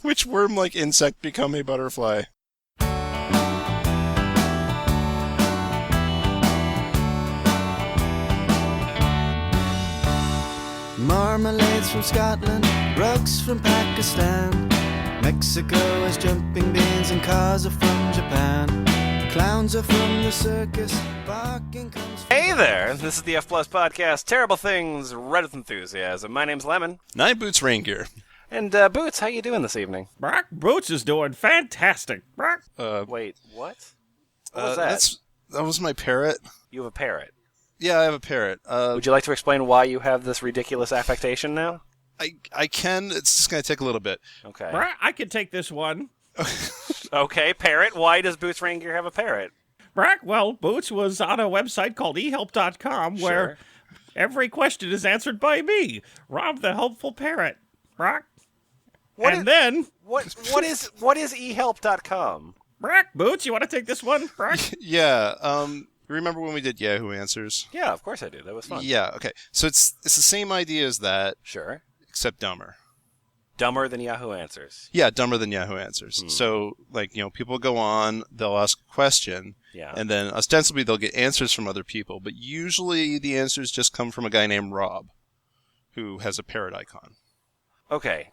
Which worm-like insect become a butterfly? Marmalades from Scotland, rugs from Pakistan. Mexico has jumping beans and cars are from Japan. Clowns are from the circus, barking comes from... Hey there, this is the F-Plus podcast, Terrible Things, Reddit Enthusiasm. My name's Lemon. And I'm Boots Raingear. And Boots, how you doing this evening? Brock, Boots is doing fantastic. Brock. Wait, what? What was that? That was my parrot. You have a parrot. Yeah, I have a parrot. Would you like to explain why you have this ridiculous affectation now? I can. It's just going to take a little bit. Okay. Brock, I can take this one. Okay, parrot. Why does Boots Raingear have a parrot? Brock, well, Boots was on a website called ehelp.com where every question is answered by me, Rob the Helpful Parrot. Brock. What is ehelp.com? Brock, Boots, you want to take this one? Brock? Yeah. Remember when we did Yahoo Answers? Yeah, of course I do. That was fun. Yeah. Okay. So it's the same idea as that. Sure. Except dumber. Dumber than Yahoo Answers. Yeah, dumber than Yahoo Answers. So, people go on, they'll ask a question, and then ostensibly they'll get answers from other people, but usually the answers just come from a guy named Rob, who has a parrot icon. Okay.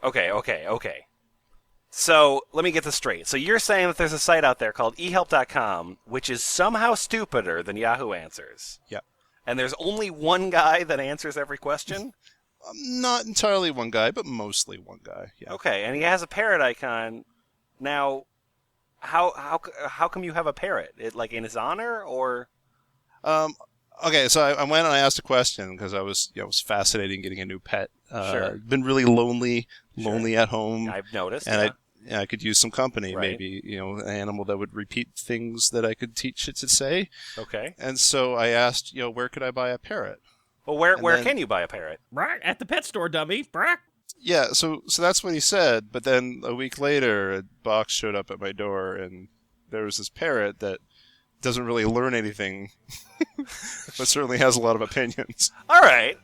So, let me get this straight. So you're saying that there's a site out there called ehelp.com, which is somehow stupider than Yahoo Answers. Yeah. And there's only one guy that answers every question? Not entirely one guy, but mostly one guy. Yeah. Okay, and he has a parrot icon. Now, how come you have a parrot? In his honor, or? Okay, so I went and I asked a question because I was fascinated in getting a new pet. Sure. Been really lonely at home. I've noticed. And I could use some company, right. Maybe, an animal that would repeat things that I could teach it to say. Okay. And so I asked, where could I buy a parrot? Well, where can you buy a parrot? Brock, at the pet store, dummy. Brock. Yeah, so that's what he said, but then a week later, a box showed up at my door, and there was this parrot that doesn't really learn anything, but certainly has a lot of opinions. All right,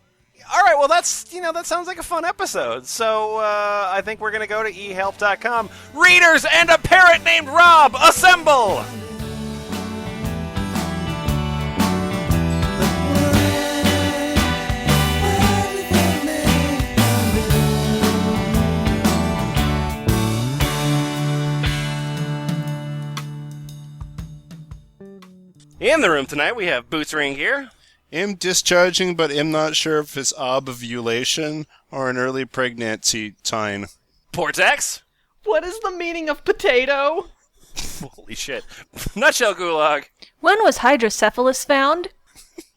well, that sounds like a fun episode. So I think we're going to go to ehelp.com. Readers and a parrot named Rob, assemble! In the room tonight, we have Boots Raingear. Am discharging, but am not sure if it's ovulation or an early pregnancy time. Portex. What is the meaning of potato? Holy shit. Nutshell Gulag. When was hydrocephalus found?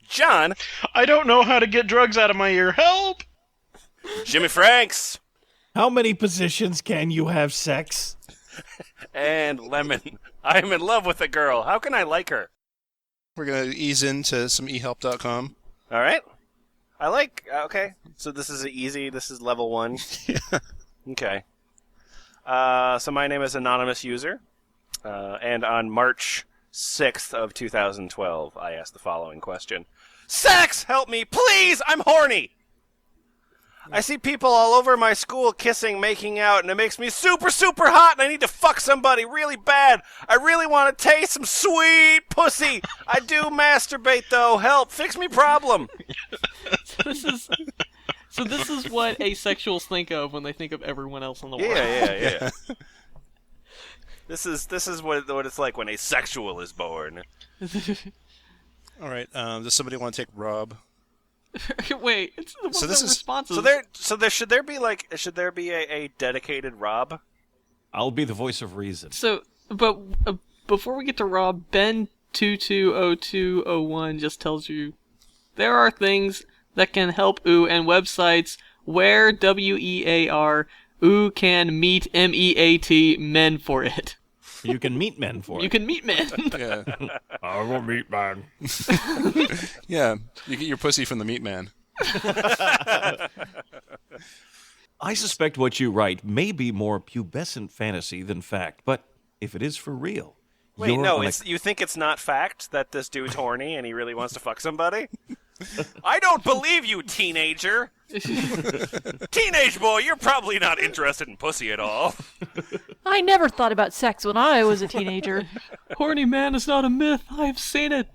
John. I don't know how to get drugs out of my ear. Help! Jimmy Franks. How many positions can you have sex? And Lemon. I'm in love with a girl. How can I like her? We're going to ease into some ehelp.com. All right. Okay. So this is this is level 1. Yeah. Okay. So my name is Anonymous User. And on March 6th of 2012, I asked the following question. Sex! Help me, please! I'm horny! I see people all over my school kissing, making out, and it makes me super, super hot, and I need to fuck somebody really bad. I really want to taste some sweet pussy. I do masturbate, though. Help. Fix me problem. So this is what asexuals think of when they think of everyone else in the world. Yeah. This is what it's like when a sexual is born. All right. Does somebody want to take Rob? Wait, it's the So this is- responses. Should there be a dedicated Rob? I'll be the voice of reason. So, but before we get to Rob, Ben 220201 just tells you there are things that can help OO and websites where WEAR OO can meet MEAT men for it. You can meet men for You it. can meet men. Yeah. I will meet man. Yeah. You get your pussy from the meat man. I suspect what you write may be more pubescent fantasy than fact, but if it is for real... Wait, you're no, on you think it's not fact that this dude's horny and he really wants to fuck somebody? I don't believe you, teenager. Teenage boy, you're probably not interested in pussy at all. I never thought about sex when I was a teenager. Horny man is not a myth. I've seen it.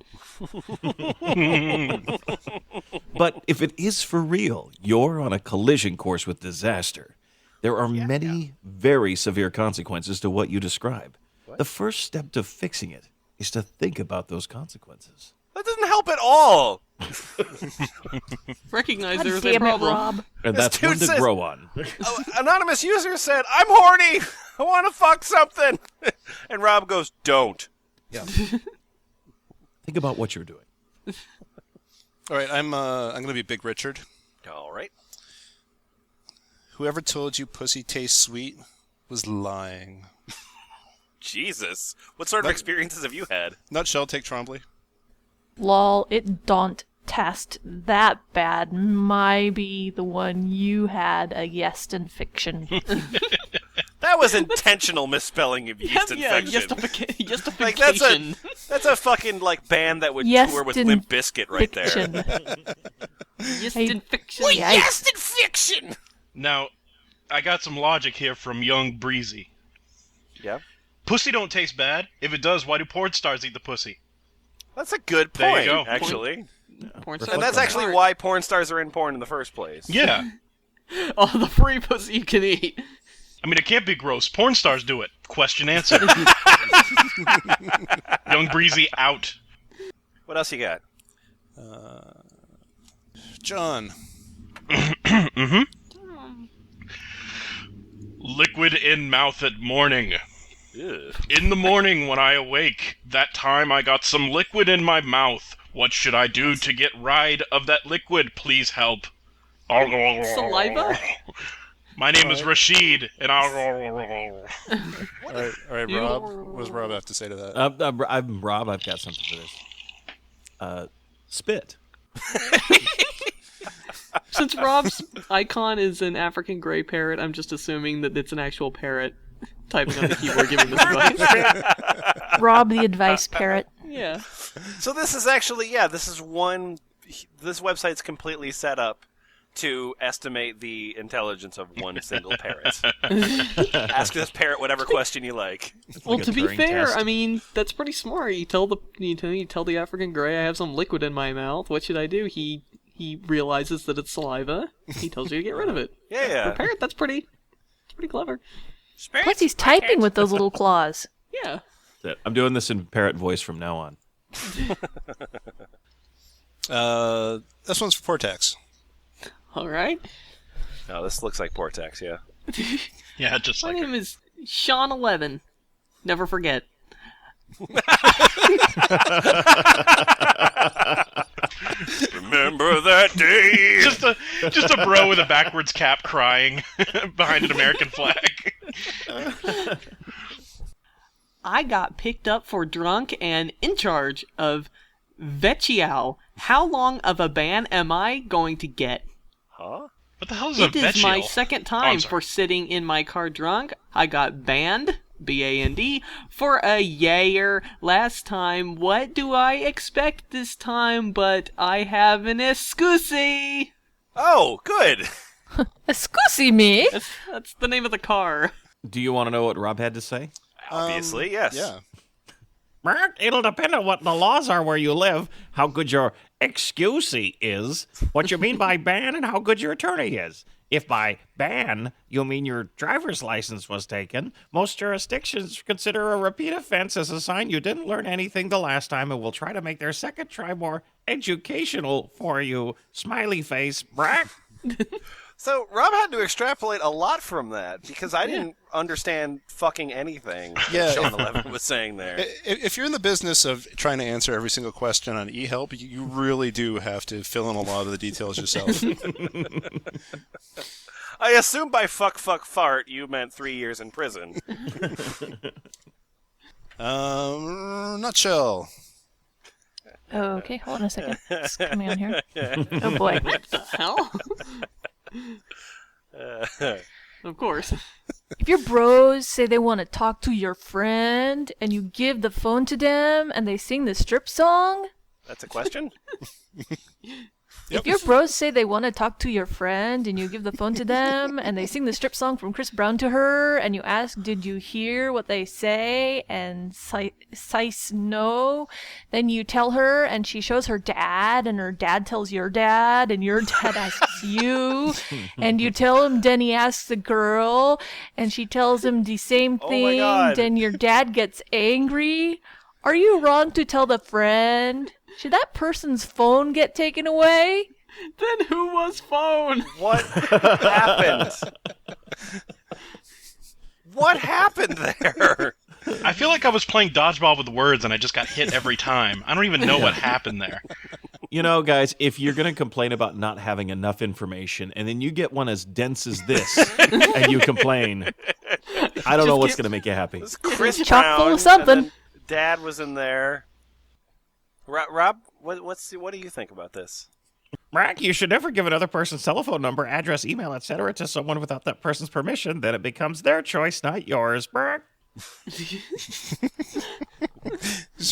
But if it is for real, you're on a collision course with disaster. There are many very severe consequences to what you describe. The first step to fixing it is to think about those consequences. That doesn't help at all. Recognize God there is a damn it, problem. Rob. And This that's dude one to says- grow on. Anonymous user said, I'm horny. I want to fuck something. And Rob goes, don't. Yeah. Think about what you're doing. All right, I'm going to be Big Richard. All right. Whoever told you pussy tastes sweet was lying. Jesus. What sort of experiences have you had? Nutshell, take Trombley. Lol, it don't test that bad. Maybe the one you had a yeast infection. That was intentional misspelling of yeast infection. Justification. Like that's a fucking like band that would tour with Limp Bizkit right there. Yeast Hey, infection. Yeast infection. Now, I got some logic here from Young Breezy. Yeah. Pussy don't taste bad. If it does, why do porn stars eat the pussy? That's a good There point, you go. actually. Porn And stars that's are actually smart. why porn stars are in porn in the first place. Yeah. All the free pussy you can eat. I mean, it can't be gross. Porn stars do it. Question answer. Young Breezy out. What else you got? John. Liquid in mouth at morning. Ew. In the morning when I awake, that time I got some liquid in my mouth. What should I do to get rid of that liquid? Please help. Saliva? My name is Rashid, and I'll... All right, Rob. What does Rob have to say to that? I'm Rob. I've got something for this. Spit. Since Rob's icon is an African gray parrot, I'm just assuming that it's an actual parrot typing on the keyboard giving this advice. Rob the advice parrot. Yeah. So this is actually, this website's completely set up to estimate the intelligence of one single parrot. Ask this parrot whatever question you like. Well, like a to be Turing fair, test. I mean, that's pretty smart. You tell the African gray I have some liquid in my mouth. What should I do? He realizes that it's saliva. He tells you to get rid of it. For a Yeah. parrot, that's pretty clever. Plus he's typing with those little claws. Yeah. I'm doing this in parrot voice from now on. This one's for Portax. All right. No, this looks like Portax, yeah. Yeah, just My like name is Sean11. Never forget. Remember that day? just a bro with a backwards cap crying behind an American flag. I got picked up for drunk and in charge of Vecchiao. How long of a ban am I going to get? Huh? What the hell is a It is my veggial? second Oh, I'm time sorry. for sitting in my car drunk. I got banned, B-A-N-D, for a year last time. What do I expect this time? But I have an excuse. Oh, good. Excuse me. That's the name of the car. Do you want to know what Rob had to say? Obviously, yes. Yeah. It'll depend on what the laws are where you live, how good your excusey is, what you mean by ban, and how good your attorney is. If by ban you mean your driver's license was taken, most jurisdictions consider a repeat offense as a sign you didn't learn anything the last time and will try to make their second try more educational for you. Smiley face, brack. So Rob had to extrapolate a lot from that because I didn't understand fucking anything Yeah. Sean 11 was saying there. If you're in the business of trying to answer every single question on eHelp, you really do have to fill in a lot of the details yourself. I assume by fuck fart you meant 3 years in prison. Nutshell. Oh, okay, hold on a second. It's coming on here. Oh boy. Hell? Of course. If your bros say they want to talk to your friend and you give the phone to them and they sing the strip song, That's a question? If your bros say they want to talk to your friend and you give the phone to them and they sing the strip song from Chris Brown to her and you ask, did you hear what they say? And sice no. Then you tell her and she shows her dad and her dad tells your dad and your dad asks you. And you tell him, then he asks the girl and she tells him the same thing. Then your dad gets angry. Are you wrong to tell the friend? Should that person's phone get taken away? Then who was phone? What happened? What happened there? I feel like I was playing dodgeball with words and I just got hit every time. I don't even know what happened there. You know, guys, if you're going to complain about not having enough information and then you get one as dense as this and you complain, I don't know what's going to make you happy. Chris Chock Brown, full of something. and then Dad was in there. Rob, what do you think about this? Mark, you should never give another person's telephone number, address, email, etc. to someone without that person's permission. Then it becomes their choice, not yours. Mark. He's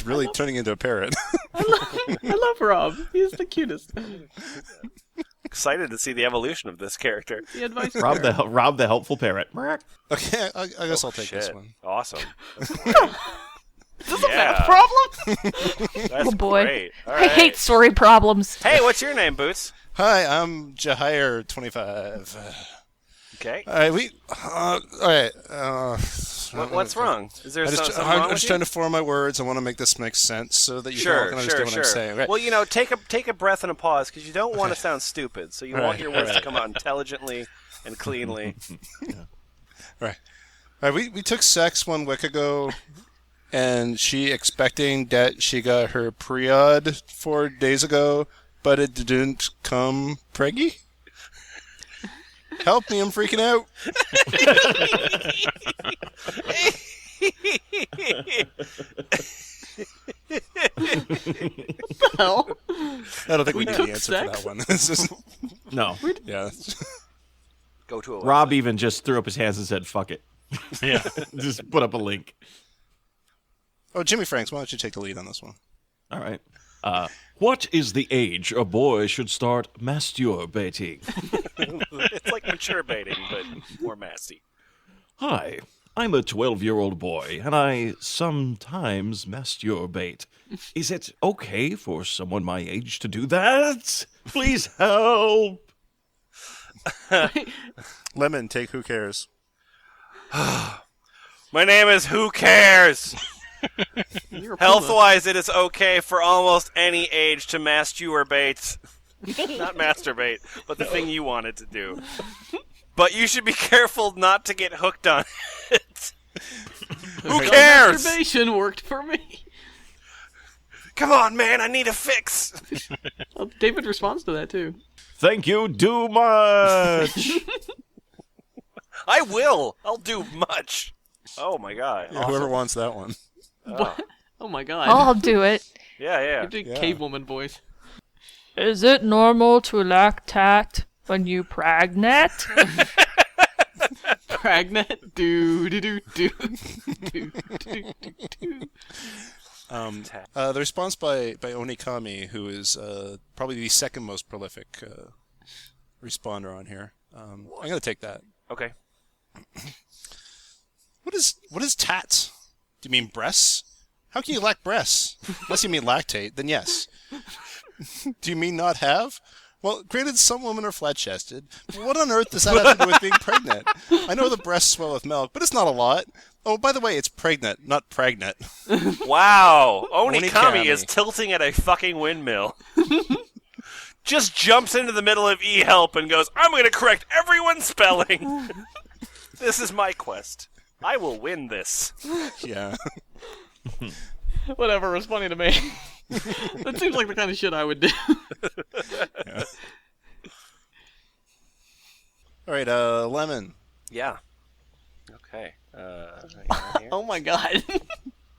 really turning into a parrot. I love Rob. He's the cutest. Excited to see the evolution of this character. The advice Rob the helpful parrot. Mark. Okay, I guess I'll take this one. Awesome. Is this a math problem? That's Oh boy. great. All I right. hate story problems. Hey, what's your name, Boots? Hi, I'm Jahir25. Okay. All right, all right. What's wrong? Is there something wrong I'm with just you? trying to form my words. I want to make this make sense so that you all can understand what I'm saying. Right. Well, take a breath and a pause because you don't want to sound stupid. So you want your words to come out intelligently and cleanly. Right. All right. We took sex 1 week ago, and she expecting that she got her period 4 days ago, but it didn't come preggy. Help me, I'm freaking out. Hell? I don't think we need took the answer sex? for that one. This is- No. yeah. Go to a Rob website. even just threw up his hands and said, fuck it. Yeah. Just put up a link. Oh, Jimmy Franks, why don't you take the lead on this one? All right. What is the age a boy should start masturbating? It's like mature baiting, but more massy. Hi, I'm a 12-year-old boy, and I sometimes masturbate. Is it okay for someone my age to do that? Please help. Lemon, take Who Cares. My name is Who Cares? Health-wise, it is okay for almost any age to masturbate. Not masturbate, but the thing you wanted to do. But you should be careful not to get hooked on it. Who cares? Masturbation worked for me. Come on, man, I need a fix. Well, David responds to that too. Thank you, do much. I will. I'll do much. Oh, my God. Yeah, whoever wants that one. What? Oh my god. I'll do it. Yeah. You did cavewoman voice. Is it normal to lack tact when you pregnant? Pregnant. Do do do do do do do. The response by Onikami, who is probably the second most prolific responder on here. I'm going to take that. Okay. What is tats? Do you mean breasts? How can you lack breasts? Unless you mean lactate, then yes. Do you mean not have? Well, granted, some women are flat-chested, but what on earth does that have to do with being pregnant? I know the breasts swell with milk, but it's not a lot. Oh, by the way, it's pregnant, not pregnant. Wow. Onikami Onikami. is tilting at a fucking windmill. Just jumps into the middle of eHelp and goes, I'm going to correct everyone's spelling. This is my quest. I will win this. Yeah. Whatever was funny to me. That seems like the kind of shit I would do. Yeah. All right, Lemon. Yeah. Okay. Oh my god.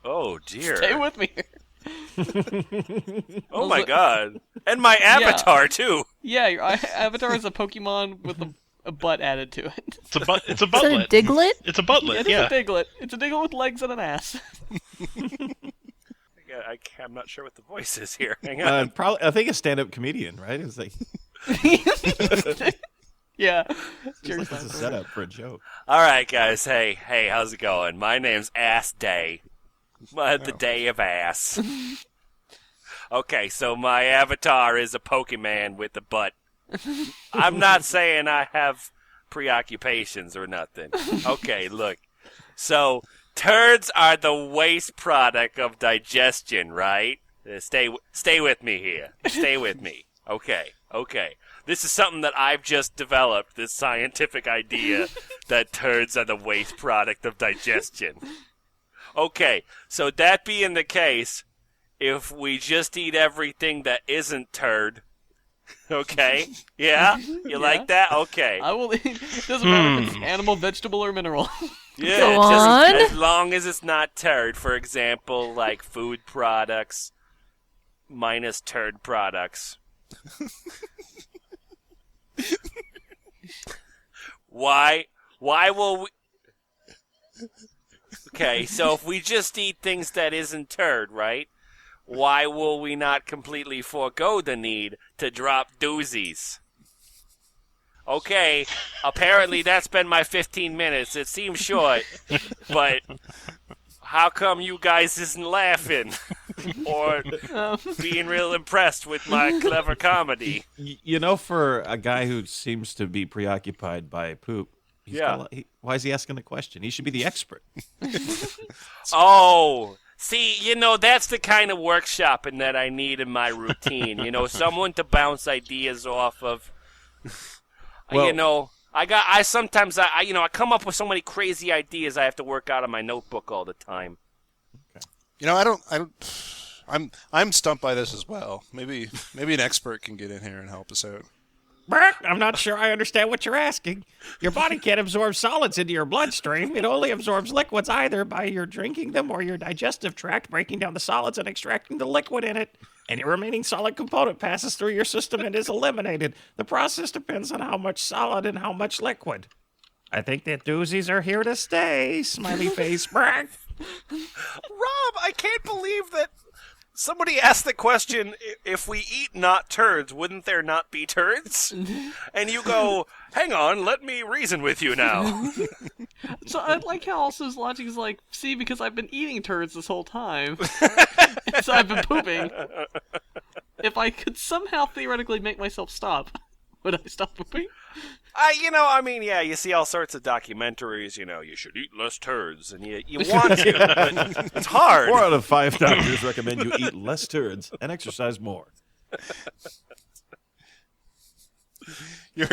Oh, dear. Stay with me here. Oh, my God. And my avatar, too. Yeah, your avatar is a Pokemon with a butt added to it. It's a Is it a buttlet. Diglett? It's a buttlet, It is yeah. a Diglett. It's a Diglett with legs and an ass. I'm not sure what the voice is here. Hang on. Probably, I think a stand-up comedian, right? It's like Yeah. it's like it's a setup for a joke. All right, guys. Hey, how's it going? My name's Ass Day. The day of ass. Okay, so my avatar is a Pokemon with a butt. I'm not saying I have preoccupations or nothing. Okay, look. So, turds are the waste product of digestion, right? Stay with me here. Stay with me. Okay. This is something that I've just developed, this scientific idea that turds are the waste product of digestion. Okay, so that being the case, if we just eat everything that isn't turd, okay? Yeah? You like that? Okay. I will eat. Doesn't matter if it's animal, vegetable, or mineral. Yeah, Go on. as long as it's not turd. For example, like food products minus turd products. Why will we... Okay, so if we just eat things that isn't turd, right? Why will we not completely forego the need to drop doozies? Okay, apparently that's been my 15 minutes. It seems short, but how come you guys isn't laughing or being real impressed with my clever comedy? You know, for a guy who seems to be preoccupied by poop, why is he asking the question? He should be the expert. Oh, see, that's the kind of workshopping that I need in my routine. Someone to bounce ideas off of. Well, I sometimes come up with so many crazy ideas I have to work out of my notebook all the time. I'm stumped by this as well. Maybe an expert can get in here and help us out. I'm not sure I understand what you're asking. Your body can't absorb solids into your bloodstream. It only absorbs liquids either by your drinking them or your digestive tract breaking down the solids and extracting the liquid in it. Any remaining solid component passes through your system and is eliminated. The process depends on how much solid and how much liquid. I think that doozies are here to stay. Smiley face. Rob, I can't believe that somebody asked the question, if we eat not turds, wouldn't there not be turds? And you go, hang on, let me reason with you now. So I like how also his logic is like, see, because I've been eating turds this whole time. So I've been pooping. If I could somehow theoretically make myself stop, would I stop pooping? You see all sorts of documentaries, you should eat less turds, and you want to, but it's hard. 4 out of 5 doctors recommend you eat less turds and exercise more. Your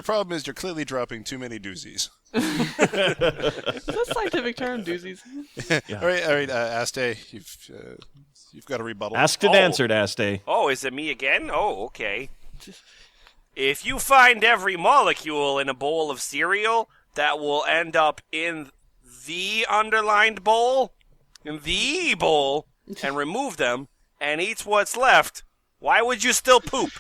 problem is you're clearly dropping too many doozies. Is that a scientific term, doozies? Yeah. All right, Aste, you've got a rebuttal. Asked and answered, Aste. Oh, is it me again? Oh, okay. If you find every molecule in a bowl of cereal, that will end up in the underlined bowl, and remove them, and eat what's left, why would you still poop?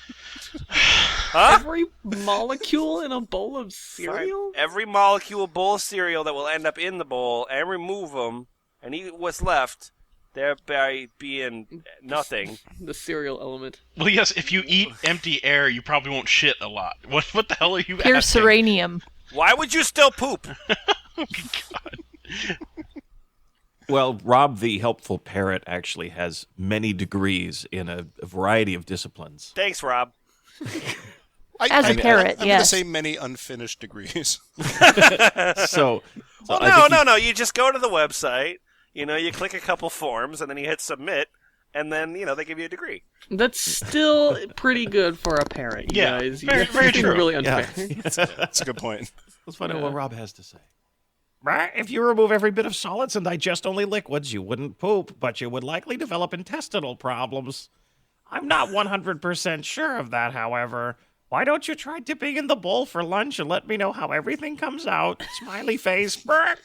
Huh? Every molecule in a bowl of cereal? Every molecule bowl of cereal that will end up in the bowl, and remove them, and eat what's left, thereby being nothing. The cereal element. Well, yes, if you eat empty air, you probably won't shit a lot. What the hell are you Pure asking? seranium. Why would you still poop? Oh, God. Well, Rob the helpful parrot actually has many degrees in a variety of disciplines. Thanks, Rob. As a parrot, I'm going to yes. say many unfinished degrees. So No. You just go to the website, you click a couple forms, and then you hit submit, and then, they give you a degree. That's still pretty good for a parrot, you Yeah, guys. very, You're very being true. really unfair. That's a good point. Let's find out what Rob has to say. If you remove every bit of solids and digest only liquids, you wouldn't poop, but you would likely develop intestinal problems. I'm not 100% sure of that, however. Why don't you try dipping in the bowl for lunch and let me know how everything comes out? Smiley face. Now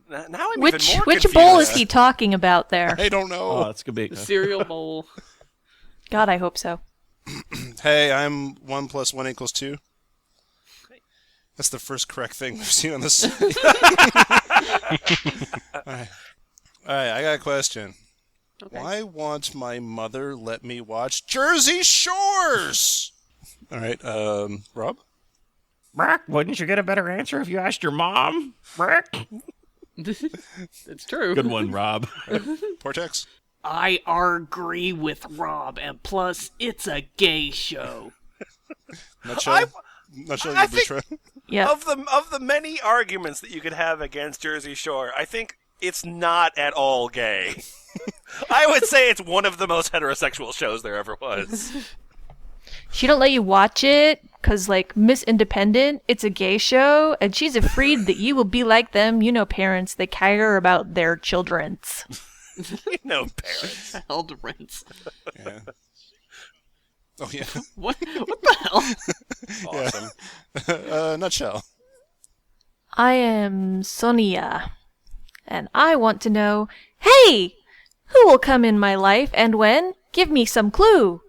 I'm even more Which confused. bowl is he talking about there? I don't know. Oh, that's gonna be The cereal bowl. God, I hope so. Hey, I'm 1 + 1 = 2. That's the first correct thing we've seen on this. All right, I got a question. Okay. Why won't my mother let me watch Jersey Shores? All right, Rob? Brack, wouldn't you get a better answer if you asked your mom? Brack? It's true. Good one, Rob. Portex? I agree with Rob, and plus, it's a gay show. Nutshell? I think- Yeah. Of the many arguments that you could have against Jersey Shore, I think it's not at all gay. I would say it's one of the most heterosexual shows there ever was. She don't let you watch it because, like, Miss Independent, it's a gay show, and she's afraid that you will be like them. You know, parents, they care about their children's. No parents. Children's. Yeah. Oh, yeah. What the hell? Awesome. Nutshell. I am Sonia, and I want to know, hey, who will come in my life and when? Give me some clue.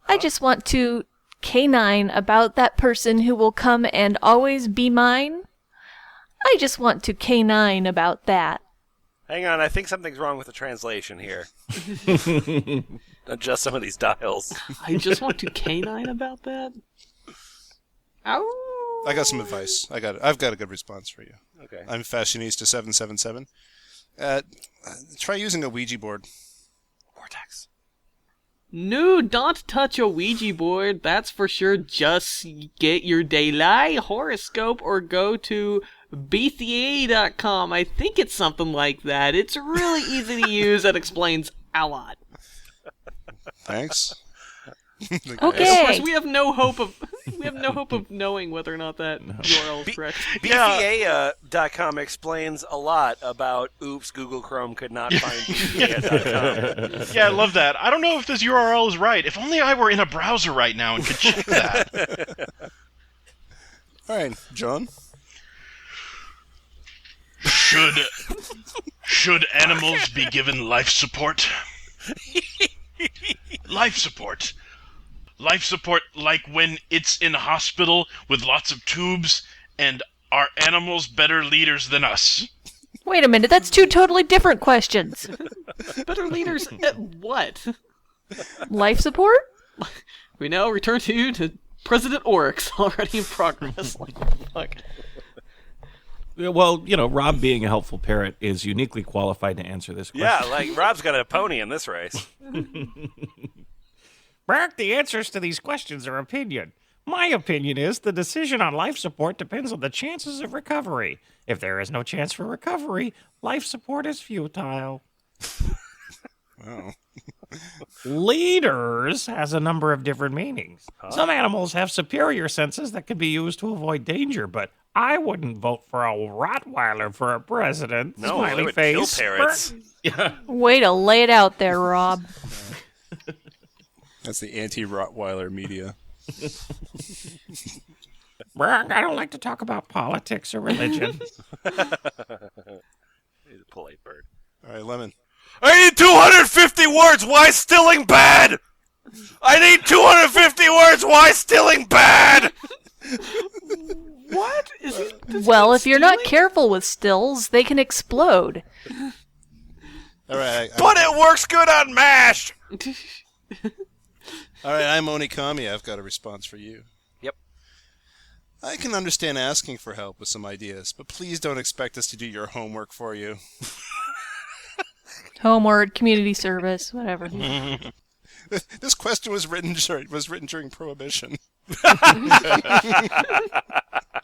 I just want to canine about that person who will come and always be mine. I just want to canine about that. Hang on, I think something's wrong with the translation here. Adjust some of these dials. I just want to canine about that. Ow. I got some advice. I've got a good response for you. Okay. I'm Fashionista777. Try using a Ouija board. Vortex. No, don't touch a Ouija board. That's for sure. Just get your daily horoscope or go to bca.com. I think it's something like that. It's really easy to use. That explains a lot. Thanks. Of course, Okay. we have no hope of knowing whether or not that URL is correct. BCA.com explains a lot about oops, Google Chrome could not find BCA.com. Yeah, I love that. I don't know if this URL is right. If only I were in a browser right now and could check that. All right, John. Should animals be given life support? Life support. Life support like when it's in hospital with lots of tubes, and are animals better leaders than us? Wait a minute, that's two totally different questions. Better leaders at what? Life support? We now return to President Oryx, already in progress. Like, what the fuck? Well, Rob, being a helpful parent, is uniquely qualified to answer this question. Yeah, like Rob's got a pony in this race. Brack, the answers to these questions are opinion. My opinion is the decision on life support depends on the chances of recovery. If there is no chance for recovery, life support is futile. Wow. Leaders has a number of different meanings. Some animals have superior senses that can be used to avoid danger, but I wouldn't vote for a Rottweiler for a president. No, Smiley they would face. kill parrots. Way to lay it out there, Rob. That's the anti-Rottweiler media. Brack, I don't like to talk about politics or religion. He's a polite bird. All right, Lemon. I need 250 words. Why stilling bad? I need 250 words. Why stilling bad? What? Well, if you're not careful with stills, they can explode. All right. But it works good on MASH. All right, I'm Onikami. I've got a response for you. Yep. I can understand asking for help with some ideas, but please don't expect us to do your homework for you. Homework, community service, whatever. This question was written during Prohibition.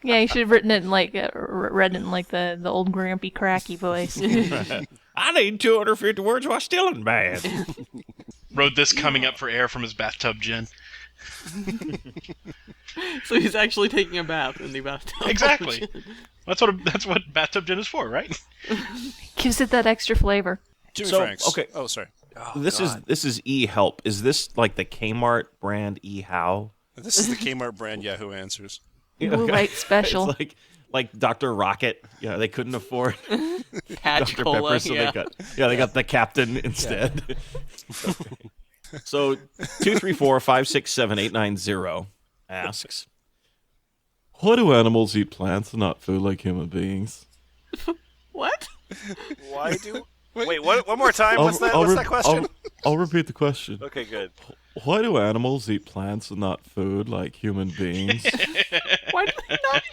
Yeah, you should have written it in read it in like the old Grampy Cracky voice. I need 250 words while still in bed. Wrote this coming up for air from his bathtub gin. So he's actually taking a bath in the bathtub. Exactly. That's what bathtub gin is for, right? Gives it that extra flavor. Jimmy So, Franks. okay. Oh, sorry. This is eHelp. Is this like the Kmart brand eHow? This is the Kmart brand Yahoo Answers. Blue Light Special. It's like Dr. Rocket. Yeah, they couldn't afford Patch Dr. Cola, Pepper, so yeah. they got the Captain instead. So 234-567-890 asks, why do animals eat plants and not food like human beings? What? Why do Wait, what? One more time. What's that question? I'll repeat the question. Okay, good. Why do animals eat plants and not food like human beings? Why do they not?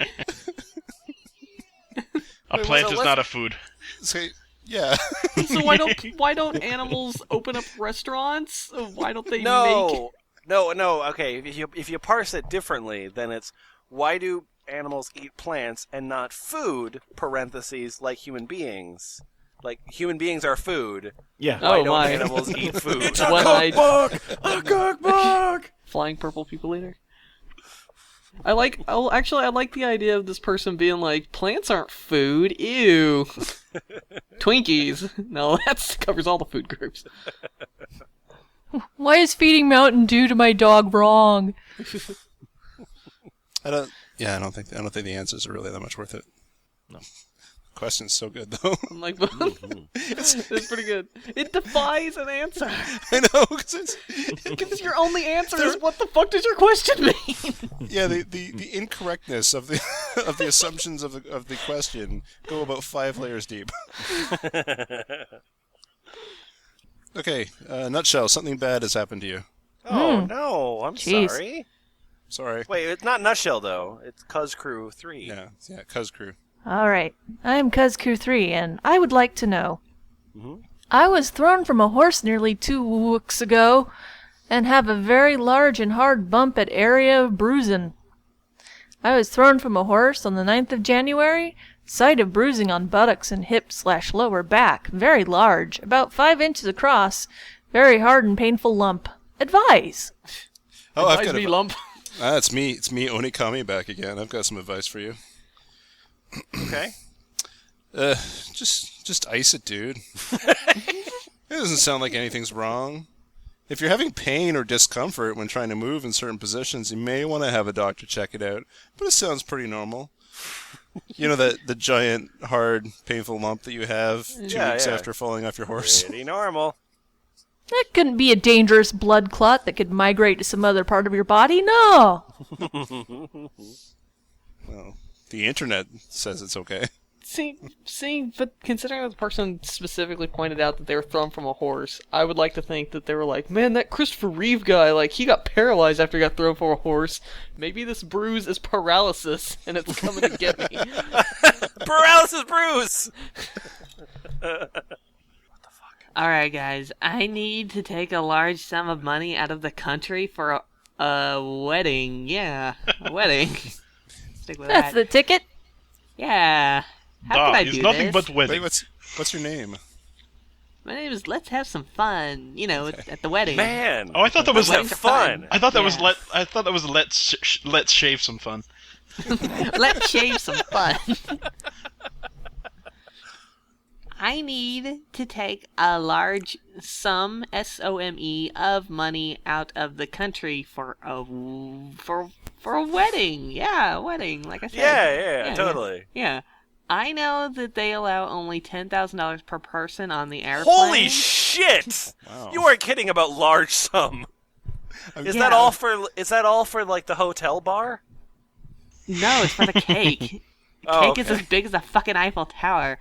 A plant is not a food. So, yeah. So why don't animals open up restaurants? Why don't they make? No. Okay, if you parse it differently, then it's why do animals eat plants and not food? Parentheses like human beings. Like human beings are food. Yeah. Why don't animals eat food? It's a cookbook. A cookbook. Flying purple people eater. I like the idea of this person being like, plants aren't food. Ew. Twinkies. No, that covers all the food groups. Why is feeding Mountain Dew to my dog wrong? I don't think the answers are really that much worth it. No. Question's so good though. I'm like, it's pretty good. It defies an answer. I know, because your only answer is what the fuck does your question mean? Yeah, the incorrectness of the of the assumptions of the question go about 5 layers deep. Okay, nutshell. Something bad has happened to you. Oh no, I'm Jeez. sorry. Sorry. Wait, it's not Nutshell though. It's Cuz Crew 3. Yeah, Cuz Crew. All right, I'm Cuz Crew 3, and I would like to know. I was thrown from a horse nearly 2 weeks ago, and have a very large and hard bump at area of bruising. I was thrown from a horse on the 9th of January. Site of bruising on buttocks and hip/lower back, very large, about 5 inches across, very hard and painful lump. Advise. Oh, I've Advise got me, lump. It's me, Onikami, back again. I've got some advice for you. Okay. Just ice it, dude. It doesn't sound like anything's wrong. If you're having pain or discomfort when trying to move in certain positions, you may want to have a doctor check it out. But it sounds pretty normal. You know the giant, hard, painful lump that you have 2 weeks after falling off your horse? Pretty normal. That couldn't be a dangerous blood clot that could migrate to some other part of your body. No. Well, the internet says it's okay. But considering that the person specifically pointed out that they were thrown from a horse, I would like to think that they were like, man, that Christopher Reeve guy, like, he got paralyzed after he got thrown from a horse. Maybe this bruise is paralysis, and it's coming to get me. Paralysis bruise! Alright, guys, I need to take a large sum of money out of the country for a wedding. Yeah, a wedding. Stick with That's that. the ticket. Yeah. How can I it's do nothing this? but wedding. Wait, what's your name? My name is Let's Have Some Fun, at the wedding. Man! Oh, I thought that was Let's have fun. I thought that was Yeah. let's shave some fun. Let's shave some fun. I need to take a large sum, SOME, of money out of the country for a wedding. Yeah, a wedding, like I said. Yeah, totally. Yeah. I know that they allow only $10,000 per person on the airplane. Holy shit! Wow. You aren't kidding about large sum. Is that all for like the hotel bar? No, it's for the cake. Oh, Cake is as big as the fucking Eiffel Tower.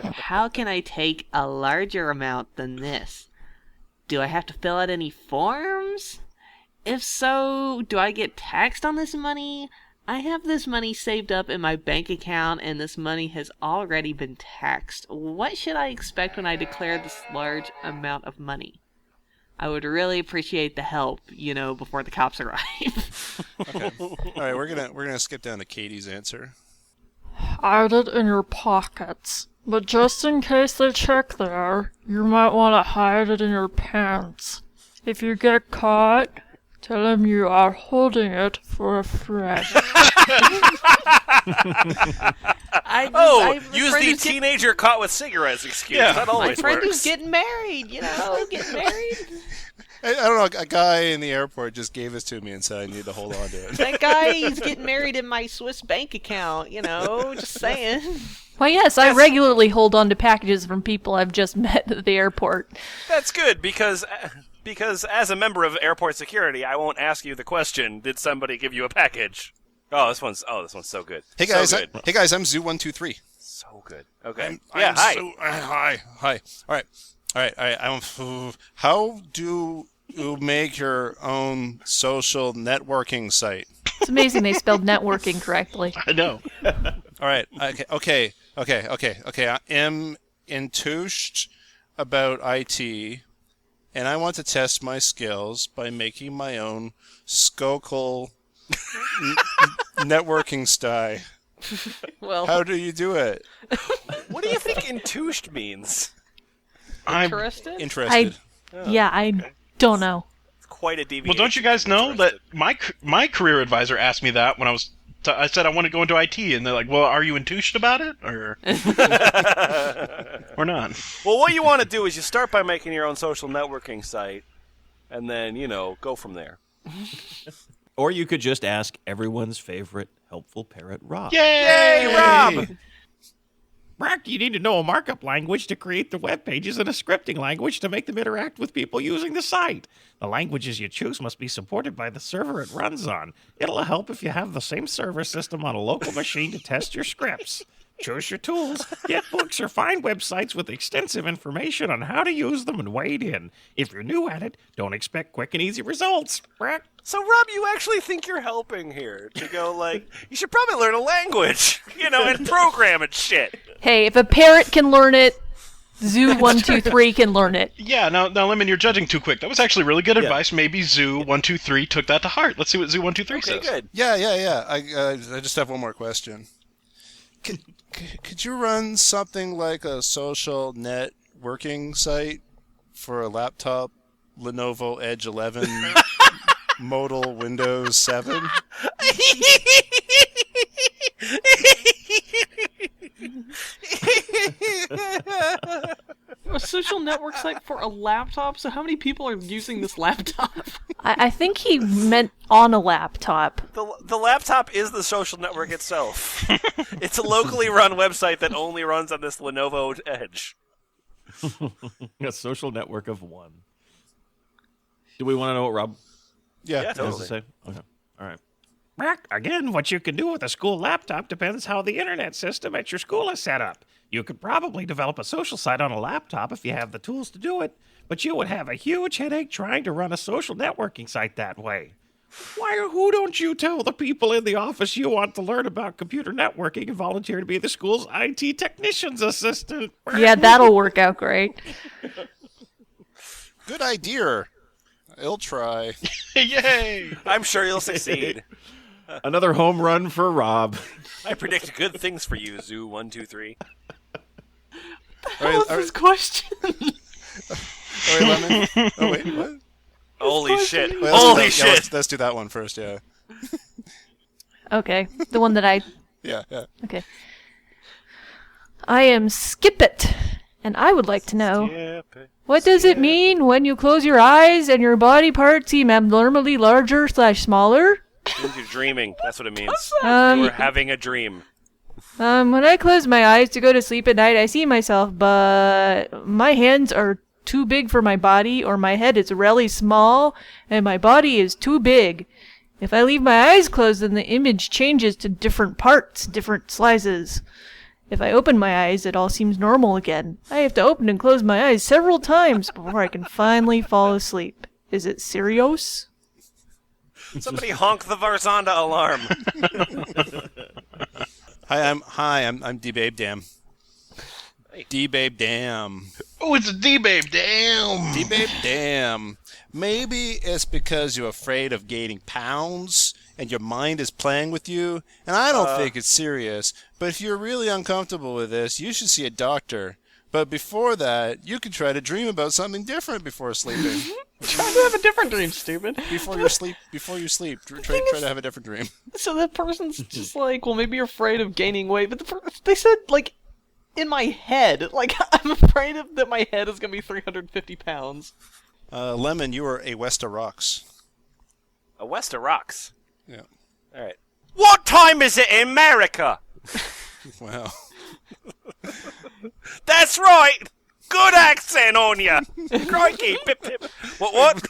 How can I take a larger amount than this? Do I have to fill out any forms? If so, do I get taxed on this money? I have this money saved up in my bank account, and this money has already been taxed. What should I expect when I declare this large amount of money? I would really appreciate the help, before the cops arrive. Okay. All right, we're gonna skip down to Katie's answer. Hide it in your pockets. But just in case they check there, you might want to hide it in your pants. If you get caught, tell them you are holding it for a friend. Use the teenager caught with cigarettes excuse. Yeah. That My always friend works. who's getting married, getting married. I don't know, a guy in the airport just gave this to me and said I need to hold on to it. That guy, he's getting married in my Swiss bank account, just saying. Why, yes, I regularly hold on to packages from people I've just met at the airport. That's good because as a member of airport security, I won't ask you the question, did somebody give you a package? Oh, this one's so good. Hey guys, So good. I'm Zoo123. So good. Okay. I'm hi. Hi. All right. How do you make your own social networking site? It's amazing they spelled networking correctly. I know. All right. Okay. I am enthused about IT, and I want to test my skills by making my own Skokel networking site. Well, How do you do it? What do you think enthused means? I'm interested? Interested. I don't know. It's quite a deviation. Well, don't you guys know that my career advisor asked me that when I said I want to go into IT, and they're like, "Well, are you enthused about it, or or not?" Well, what you want to do is you start by making your own social networking site, and then, go from there. Or you could just ask everyone's favorite helpful parrot, Rob. Yay, Rob! Brack, you need to know a markup language to create the web pages and a scripting language to make them interact with people using the site. The languages you choose must be supported by the server it runs on. It'll help if you have the same server system on a local machine to test your scripts. Choose your tools, get books, or find websites with extensive information on how to use them and wade in. If you're new at it, don't expect quick and easy results. Brack. So, Rob, you actually think you're helping here to go, you should probably learn a language, and program and shit. Hey, if a parrot can learn it, Zoo123 can learn it. Yeah, now, Lemon, you're judging too quick. That was actually really good advice. Maybe Zoo123 took that to heart. Let's see what Zoo123 says. Okay, good. Yeah. I just have one more question. Could you run something like a social networking site for a laptop, Lenovo Edge 11, modal Windows 7? A social network site for a laptop? So how many people are using this laptop? I think he meant on a laptop. The laptop is the social network itself. It's a locally run website that only runs on this Lenovo Edge. A social network of one. Do we want to know what Rob Yeah. has Totally. to say? Okay. All right. Brack, again, what you can do with a school laptop depends how the internet system at your school is set up. You could probably develop a social site on a laptop if you have the tools to do it, but you would have a huge headache trying to run a social networking site that way. Who don't you tell the people in the office you want to learn about computer networking and volunteer to be the school's IT technician's assistant? Yeah, that'll work out great. Good idea. I'll try. Yay! I'm sure you'll succeed. Another home run for Rob. I predict good things for you, Zoo123. What was this question? All right, Lemon. Oh, wait, what? Holy shit. Wait, Holy let's shit. let's do that one first, yeah. Okay, the one that I... Yeah. Okay. I am Skip It, and I would like to know, what does it mean when you close your eyes and your body parts seem abnormally larger/smaller? It means you're dreaming. That's what it means. Um, You're having a dream. When I close my eyes to go to sleep at night, I see myself, but my hands are too big for my body, or my head is really small, and my body is too big. If I leave my eyes closed, then the image changes to different parts, different slices. If I open my eyes, it all seems normal again. I have to open and close my eyes several times before I can finally fall asleep. Is it serious? Somebody honk the Varzanda alarm. Hi, I'm D-Babe Dam. D-Babe Dam. Oh, it's a D-Babe. Damn. D-Babe Dam. Maybe it's because you're afraid of gaining pounds and your mind is playing with you, and I don't think it's serious. But if you're really uncomfortable with this, you should see a doctor. But before that, you can try to dream about something different before sleeping. Try to have a different dream, stupid. Before you sleep, try to have a different dream. So that person's just like, well, maybe you're afraid of gaining weight, but they said, like, in my head, like, I'm afraid that my head is going to be 350 pounds. Lemon, you are a West of Rocks. A West of Rocks. Yeah. All right. What time is it in America? Wow. That's right. Good accent on ya. Crikey. Pip, pip. What?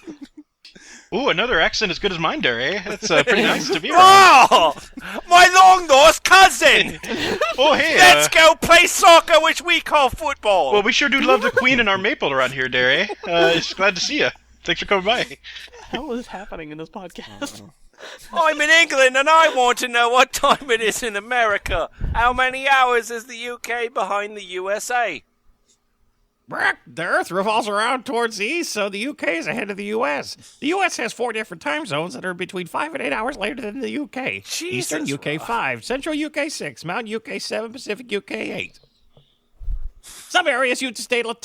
Ooh, another accent as good as mine, Derry. That's pretty nice to be around. Oh, my long-lost cousin! Oh, hey. Let's go play soccer, which we call football. Well, we sure do love the Queen and our maple around here, Derry. Just glad to see you. Thanks for coming by. What the hell is happening in this podcast? I'm in England, and I want to know what time it is in America. How many hours is the UK behind the USA? The Earth revolves around towards the east, so the UK is ahead of the US. The US has 4 different time zones that are between 5 and 8 hours later than the UK. Eastern UK 5, Central UK 6, Mountain UK 7, Pacific UK 8. Some areas use daylight